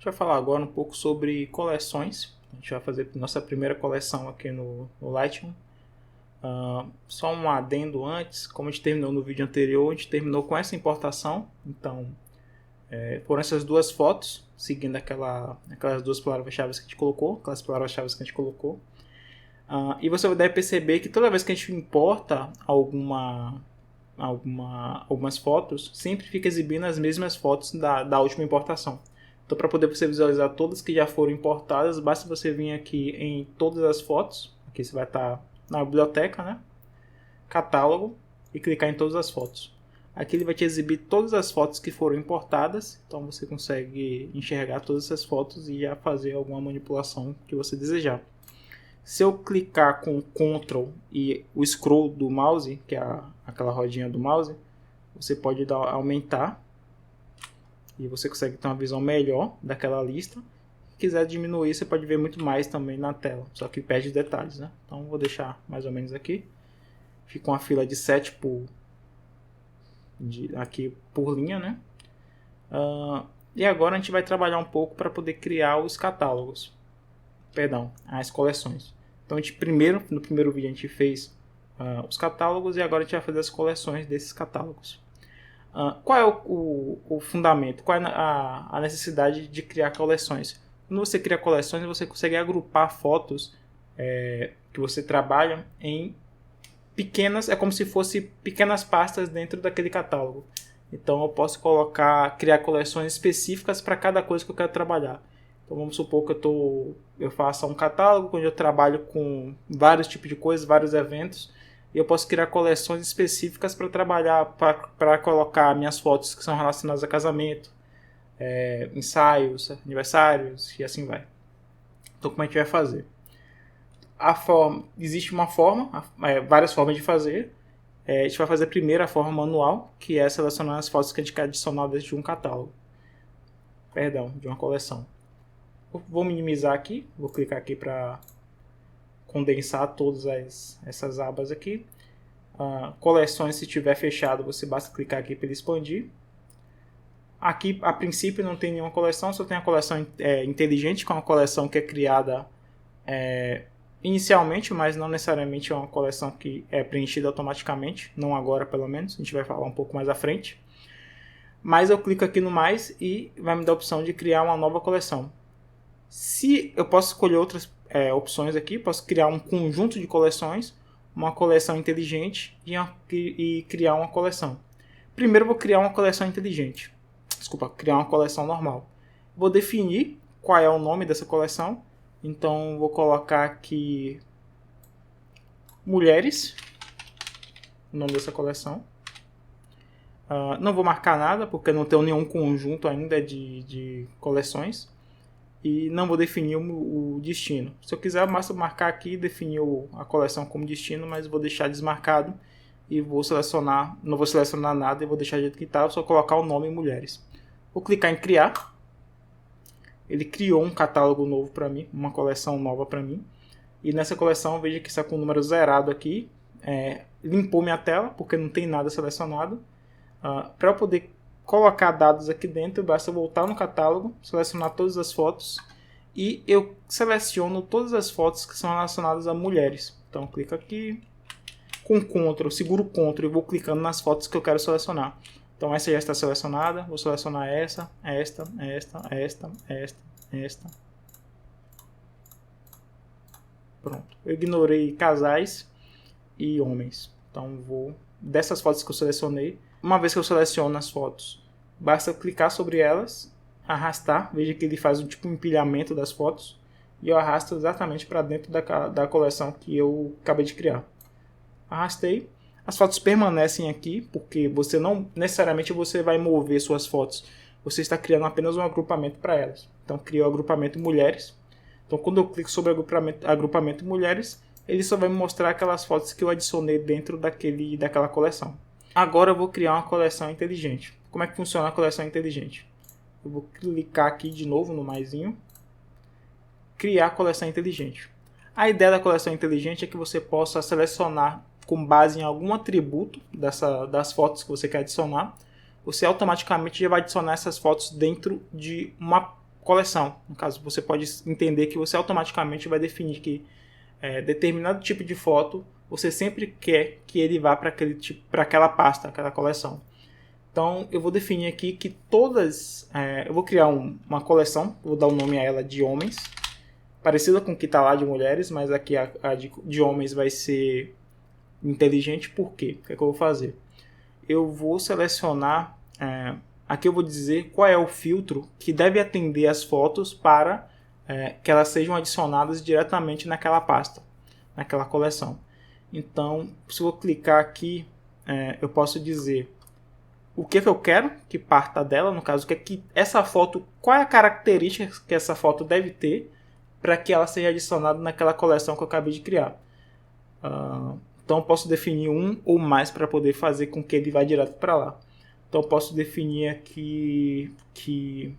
gente vai falar agora um pouco sobre coleções. A gente vai fazer nossa primeira coleção aqui no Lightroom. Só um adendo antes, como a gente terminou no vídeo anterior, a gente terminou com essa importação. Então, foram essas duas fotos, seguindo aquelas duas palavras-chave que a gente colocou, e você deve perceber que toda vez que a gente importa algumas fotos, sempre fica exibindo as mesmas fotos da última importação. Então, para poder você visualizar todas que já foram importadas, basta você vir aqui em todas as fotos. Aqui você vai estar na biblioteca, né? Catálogo, e clicar em todas as fotos. Aqui ele vai te exibir todas as fotos que foram importadas, então você consegue enxergar todas essas fotos e já fazer alguma manipulação que você desejar. Se eu clicar com o Ctrl e o scroll do mouse, que é aquela rodinha do mouse, você pode aumentar e você consegue ter uma visão melhor daquela lista. Se quiser diminuir, você pode ver muito mais também na tela, só que perde detalhes, né? Então vou deixar mais ou menos aqui. Fica uma fila de 7 aqui por linha, né? E agora a gente vai trabalhar um pouco para poder criar os catálogos. Perdão, as coleções. Então no primeiro vídeo a gente fez os catálogos e agora a gente vai fazer as coleções desses catálogos. Qual é o fundamento? Qual é a necessidade de criar coleções? Quando você cria coleções, você consegue agrupar fotos que você trabalha em pequenas, é como se fossem pequenas pastas dentro daquele catálogo. Então eu posso criar coleções específicas para cada coisa que eu quero trabalhar. Então vamos supor que eu faça um catálogo onde eu trabalho com vários tipos de coisas, vários eventos, e eu posso criar coleções específicas para trabalhar, para colocar minhas fotos que são relacionadas a casamento, ensaios, aniversários e assim vai. Então como a gente vai fazer? Existe uma forma, várias formas de fazer. A gente vai fazer primeiro a forma manual, que é selecionar as fotos que a gente quer adicionar dentro de um catálogo. De uma coleção. Vou minimizar aqui, vou clicar aqui para condensar todas essas abas aqui. Coleções, se estiver fechado, você basta clicar aqui para ele expandir. Aqui, a princípio, não tem nenhuma coleção, só tem a coleção inteligente, que é uma coleção que é criada inicialmente, mas não necessariamente é uma coleção que é preenchida automaticamente, não agora pelo menos, a gente vai falar um pouco mais à frente. Mas eu clico aqui no mais e vai me dar a opção de criar uma nova coleção. Se eu posso escolher outras opções aqui, posso criar um conjunto de coleções, uma coleção inteligente e criar uma coleção. Primeiro eu vou criar uma coleção inteligente. Criar uma coleção normal. Vou definir qual é o nome dessa coleção. Então vou colocar aqui mulheres, o nome dessa coleção. Não vou marcar nada, porque não tenho nenhum conjunto ainda de coleções. E não vou definir o destino. Se eu quiser, basta marcar aqui e definir a coleção como destino, mas vou deixar desmarcado e não vou selecionar nada e vou deixar do jeito que está, só colocar o nome mulheres. Vou clicar em criar. Ele criou um catálogo novo para mim, uma coleção nova para mim. E nessa coleção, veja que está com o número zerado aqui. Limpou minha tela, porque não tem nada selecionado. Para eu poder colocar dados aqui dentro, basta voltar no catálogo, selecionar todas as fotos e eu seleciono todas as fotos que são relacionadas a mulheres. Então clico aqui, com Ctrl, seguro o Ctrl e vou clicando nas fotos que eu quero selecionar. Então essa já está selecionada, vou selecionar esta. Pronto, eu ignorei casais e homens. Então dessas fotos que eu selecionei, uma vez que eu seleciono as fotos, basta clicar sobre elas, arrastar, veja que ele faz um empilhamento das fotos, e eu arrasto exatamente para dentro da coleção que eu acabei de criar. Arrastei, as fotos permanecem aqui, porque você não necessariamente você vai mover suas fotos, você está criando apenas um agrupamento para elas. Então criei o agrupamento mulheres, então quando eu clico sobre o agrupamento mulheres, ele só vai me mostrar aquelas fotos que eu adicionei dentro daquela coleção. Agora eu vou criar uma coleção inteligente. Como é que funciona a coleção inteligente? Eu vou clicar aqui de novo no maisinho. Criar a coleção inteligente. A ideia da coleção inteligente é que você possa selecionar com base em algum atributo das fotos que você quer adicionar. Você automaticamente já vai adicionar essas fotos dentro de uma coleção. No caso, você pode entender que você automaticamente vai definir que determinado tipo de foto você sempre quer que ele vá para aquela pasta, aquela coleção. Então, eu vou definir aqui que eu vou criar uma coleção, vou dar o nome a ela de homens, parecida com o que está lá de mulheres, mas aqui a de homens vai ser inteligente. Por quê? O que é que eu vou fazer? Eu vou selecionar, aqui eu vou dizer qual é o filtro que deve atender as fotos para que elas sejam adicionadas diretamente naquela pasta, naquela coleção. Então, se eu clicar aqui, eu posso dizer o que eu quero que parta dela, no caso, essa foto, qual é a característica que essa foto deve ter para que ela seja adicionada naquela coleção que eu acabei de criar. Então eu posso definir um ou mais para poder fazer com que ele vá direto para lá. Então eu posso definir aqui que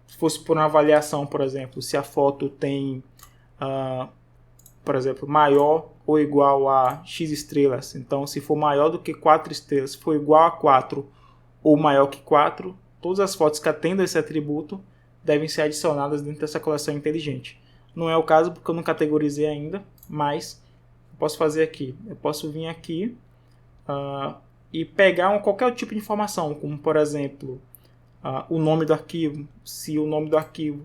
se fosse por uma avaliação, por exemplo, se a foto tem, por exemplo, maior ou igual a X estrelas. Então, se for maior do que 4 estrelas, se for igual a 4 ou maior que 4, todas as fotos que atendam esse atributo devem ser adicionadas dentro dessa coleção inteligente. Não é o caso porque eu não categorizei ainda, mas eu posso fazer aqui. Eu posso vir aqui e pegar qualquer tipo de informação, como, por exemplo, o nome do arquivo. Se o nome do arquivo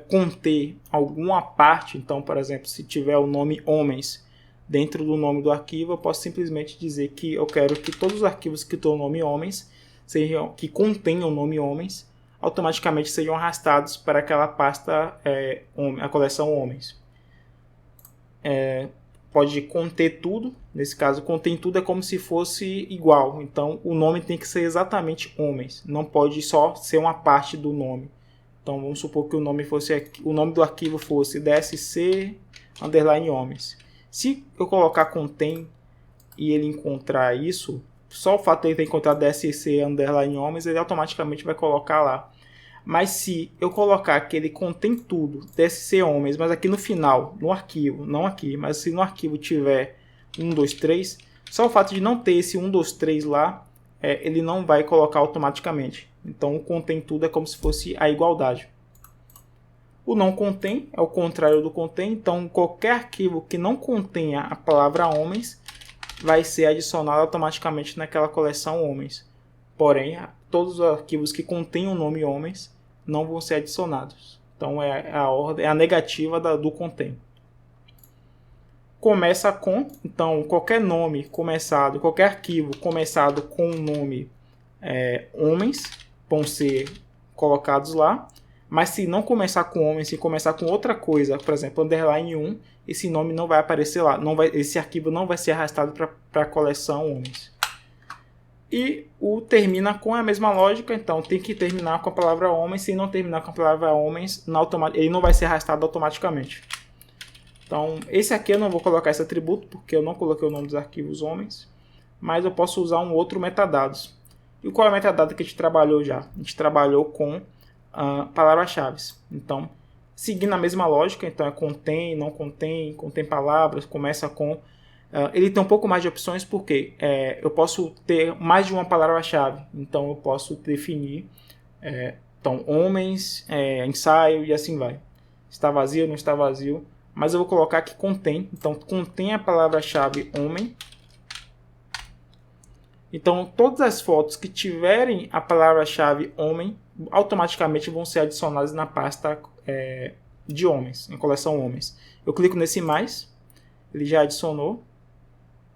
conter alguma parte, então, por exemplo, se tiver o nome homens dentro do nome do arquivo, eu posso simplesmente dizer que eu quero que todos os arquivos que estão no nome homens, que contenham o nome homens, automaticamente sejam arrastados para aquela pasta, a coleção homens. Pode conter tudo, nesse caso, contém tudo é como se fosse igual, então o nome tem que ser exatamente homens, não pode só ser uma parte do nome. Então vamos supor que o nome do arquivo fosse dsc_homens. Se eu colocar contém e ele encontrar isso, só o fato de ele ter encontrado dsc_homens, ele automaticamente vai colocar lá. Mas se eu colocar que ele contém tudo, dsc_homens, mas aqui no final, no arquivo, não aqui, mas se no arquivo tiver 1, 2, 3, só o fato de não ter esse 1, 2, 3 lá, ele não vai colocar automaticamente. Então o contém tudo é como se fosse a igualdade. O não contém é o contrário do contém, então qualquer arquivo que não contenha a palavra homens vai ser adicionado automaticamente naquela coleção homens. Porém, todos os arquivos que contêm o nome homens não vão ser adicionados. Então é a negativa do contém. Começa com, então qualquer nome começado, qualquer arquivo começado com o nome homens vão ser colocados lá. Mas se não começar com homens, se começar com outra coisa, por exemplo, underline 1, esse nome não vai aparecer lá. Esse arquivo não vai ser arrastado para a coleção homens. E o termina com a mesma lógica, então tem que terminar com a palavra homens. Se não terminar com a palavra homens, ele não vai ser arrastado automaticamente. Então, esse aqui eu não vou colocar esse atributo, porque eu não coloquei o nome dos arquivos homens. Mas eu posso usar um outro metadados. E qual é o metadado que a gente trabalhou já? A gente trabalhou com palavras-chave. Então, seguindo a mesma lógica, então é contém, não contém, contém palavras, começa com... ele tem um pouco mais de opções porque eu posso ter mais de uma palavra-chave. Então, eu posso definir então, homens, ensaio e assim vai. Está vazio, não está vazio. Mas eu vou colocar que contém. Então, contém a palavra-chave homem. Então, todas as fotos que tiverem a palavra-chave homem automaticamente vão ser adicionadas na pasta de homens, em coleção homens. Eu clico nesse mais, ele já adicionou,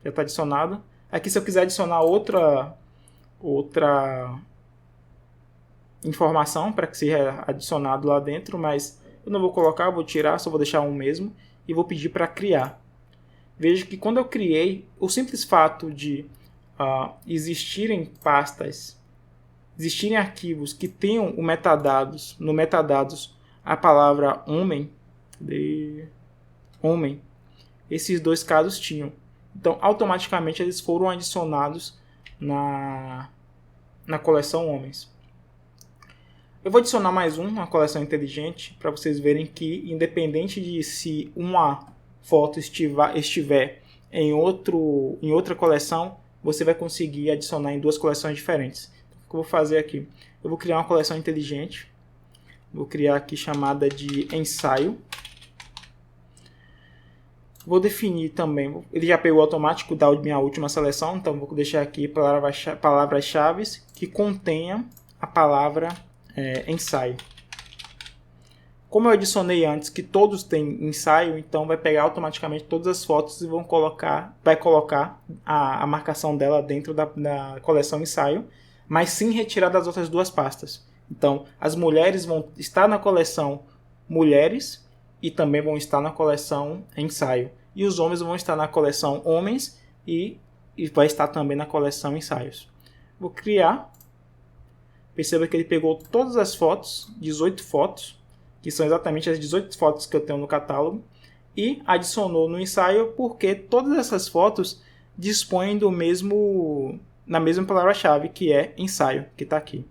já está adicionado. Aqui, se eu quiser adicionar outra informação para que seja adicionado lá dentro, mas eu não vou colocar, vou tirar, só vou deixar um mesmo e vou pedir para criar. Veja que quando eu criei, o simples fato de existirem pastas, existirem arquivos que tenham no metadados a palavra homem, esses dois casos tinham. Então, automaticamente eles foram adicionados na coleção homens. Eu vou adicionar mais uma coleção inteligente para vocês verem que, independente de se uma foto estiver em outra coleção, você vai conseguir adicionar em duas coleções diferentes. que eu vou fazer aqui? Eu vou criar uma coleção inteligente. Vou criar aqui chamada de ensaio. Vou definir também, ele já pegou automático da minha última seleção, então vou deixar aqui palavras-chave que contenham a palavra ensaio. Como eu adicionei antes que todos têm ensaio, então vai pegar automaticamente todas as fotos e vai colocar a marcação dela dentro da coleção ensaio, mas sem retirar das outras duas pastas. Então, as mulheres vão estar na coleção mulheres e também vão estar na coleção ensaio. E os homens vão estar na coleção homens e vai estar também na coleção ensaios. Vou criar. Perceba que ele pegou todas as fotos, 18 fotos, que são exatamente as 18 fotos que eu tenho no catálogo, e adicionou no ensaio porque todas essas fotos dispõem na mesma palavra-chave, que é ensaio, que está aqui.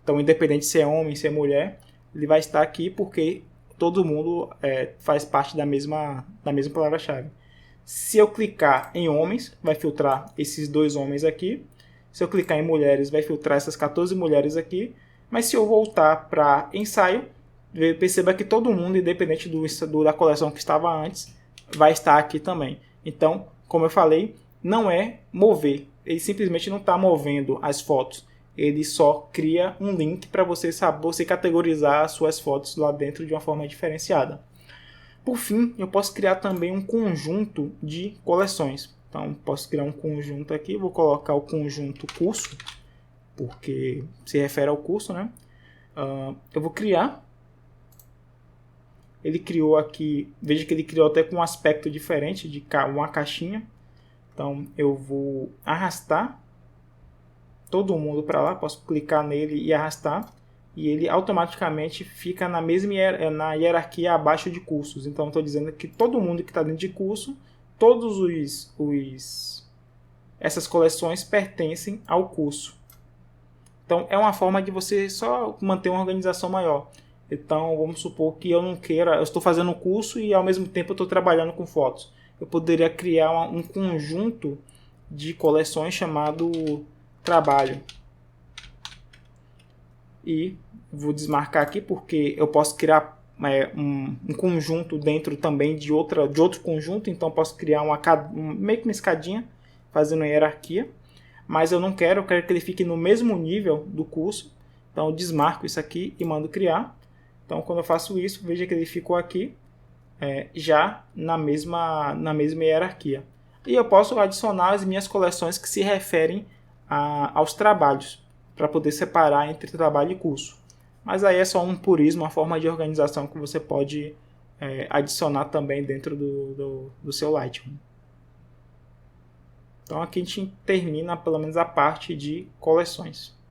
Então, independente se é homem, se é mulher, ele vai estar aqui porque todo mundo faz parte da mesma palavra-chave. Se eu clicar em homens, vai filtrar esses 2 homens aqui. Se eu clicar em mulheres, vai filtrar essas 14 mulheres aqui. Mas se eu voltar para ensaio, perceba que todo mundo, independente da coleção que estava antes, vai estar aqui também. Então, como eu falei, não é mover. Ele simplesmente não está movendo as fotos. Ele só cria um link para você categorizar as suas fotos lá dentro de uma forma diferenciada. Por fim, eu posso criar também um conjunto de coleções. Então, posso criar um conjunto aqui, vou colocar o conjunto curso, porque se refere ao curso, né? Eu vou criar. Ele criou aqui, veja que ele criou até com um aspecto diferente, de uma caixinha. Então, eu vou arrastar todo mundo para lá, posso clicar nele e arrastar, e ele automaticamente fica na mesma hierarquia abaixo de cursos. Então, estou dizendo que todo mundo que está dentro de curso, essas coleções pertencem ao curso. Então, é uma forma de você só manter uma organização maior. Então, vamos supor que eu estou fazendo um curso e ao mesmo tempo eu estou trabalhando com fotos. Eu poderia criar um conjunto de coleções chamado trabalho. E vou desmarcar aqui porque eu posso criar um conjunto dentro também de outro conjunto. Então, posso criar meio que uma escadinha, fazendo uma hierarquia. Mas eu quero que ele fique no mesmo nível do curso. Então, eu desmarco isso aqui e mando criar. Então, quando eu faço isso, veja que ele ficou aqui já na mesma hierarquia. E eu posso adicionar as minhas coleções que se referem aos trabalhos, para poder separar entre trabalho e curso. Mas aí é só um purismo, uma forma de organização que você pode adicionar também dentro do seu Lightroom. Então aqui a gente termina pelo menos a parte de coleções.